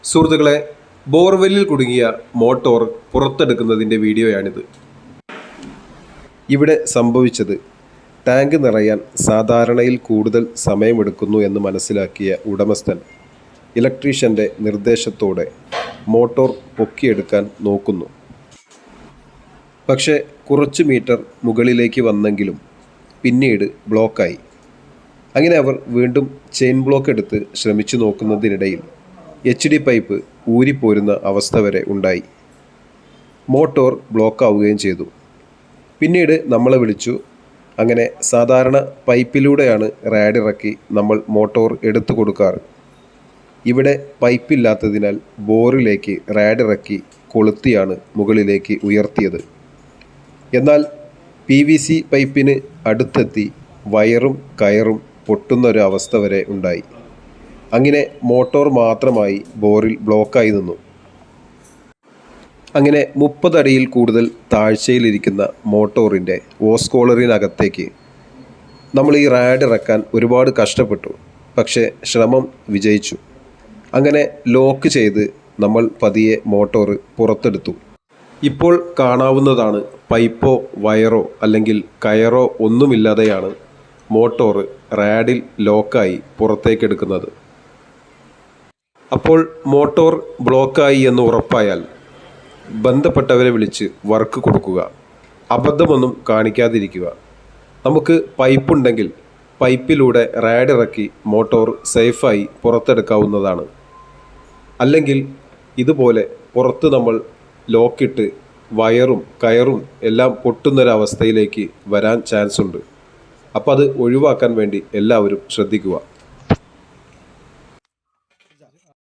സുഹൃത്തുക്കളെ, ബോർവെല്ലിൽ കുടുങ്ങിയ മോട്ടോർ പുറത്തെടുക്കുന്നതിൻ്റെ വീഡിയോയാണിത്. ഇവിടെ സംഭവിച്ചത്, ടാങ്ക് നിറയാൻ സാധാരണയിൽ കൂടുതൽ സമയമെടുക്കുന്നു എന്ന് മനസ്സിലാക്കിയ ഉടമസ്ഥൻ ഇലക്ട്രീഷ്യൻ്റെ നിർദ്ദേശത്തോടെ മോട്ടോർ പൊക്കിയെടുക്കാൻ നോക്കുന്നു. പക്ഷേ കുറച്ച് മീറ്റർ മുകളിലേക്ക് വന്നെങ്കിലും പിന്നീട് ബ്ലോക്കായി. അങ്ങനെ അവർ വീണ്ടും ചെയിൻ ബ്ലോക്ക് എടുത്ത് ശ്രമിച്ചു നോക്കുന്നതിനിടയിൽ HD പൈപ്പ് ഊരിപ്പോരുന്ന അവസ്ഥ വരെ ഉണ്ടായി. മോട്ടോർ ബ്ലോക്കാവുകയും ചെയ്തു. പിന്നീട് നമ്മളെ വിളിച്ചു. അങ്ങനെ സാധാരണ പൈപ്പിലൂടെയാണ് റാഡിറക്കി നമ്മൾ മോട്ടോർ എടുത്തു കൊടുക്കാറ്. ഇവിടെ പൈപ്പില്ലാത്തതിനാൽ ബോറിലേക്ക് റാഡിറക്കി കൊളുത്തിയാണ് മുകളിലേക്ക് ഉയർത്തിയത്. എന്നാൽ PVC പൈപ്പിന് അടുത്തെത്തി വയറും കയറും പൊട്ടുന്നൊരു അവസ്ഥ വരെ ഉണ്ടായി. അങ്ങനെ മോട്ടോർ മാത്രമായി ബോറിൽ ബ്ലോക്കായി നിന്നു. അങ്ങനെ 30 അടിയിൽ കൂടുതൽ താഴ്ചയിലിരിക്കുന്ന മോട്ടോറിൻ്റെ ഓസ്കോളറിനകത്തേക്ക് നമ്മൾ ഈ റാഡ് ഇറക്കാൻ ഒരുപാട് കഷ്ടപ്പെട്ടു. പക്ഷേ ശ്രമം വിജയിച്ചു. അങ്ങനെ ലോക്ക് ചെയ്ത് നമ്മൾ പതിയെ മോട്ടോർ പുറത്തെടുത്തു. ഇപ്പോൾ കാണാവുന്നതാണ്, പൈപ്പോ വയറോ അല്ലെങ്കിൽ കയറോ ഒന്നുമില്ലാതെയാണ് മോട്ടോർ റാഡിൽ ലോക്കായി പുറത്തേക്കെടുക്കുന്നത്. അപ്പോൾ മോട്ടോർ ബ്ലോക്കായി എന്ന് ഉറപ്പായാൽ ബന്ധപ്പെട്ടവരെ വിളിച്ച് വർക്ക് കൊടുക്കുക. അബദ്ധമൊന്നും കാണിക്കാതിരിക്കുക. നമുക്ക് പൈപ്പുണ്ടെങ്കിൽ പൈപ്പിലൂടെ റാഡിറക്കി മോട്ടോർ സേഫായി പുറത്തെടുക്കാവുന്നതാണ്. അല്ലെങ്കിൽ ഇതുപോലെ പുറത്ത് നമ്മൾ ലോക്കിട്ട് വയറും കയറും എല്ലാം പൊട്ടുന്നൊരവസ്ഥയിലേക്ക് വരാൻ ചാൻസ് ഉണ്ട്. അപ്പോൾ അത് ഒഴിവാക്കാൻ വേണ്ടി എല്ലാവരും ശ്രദ്ധിക്കുക.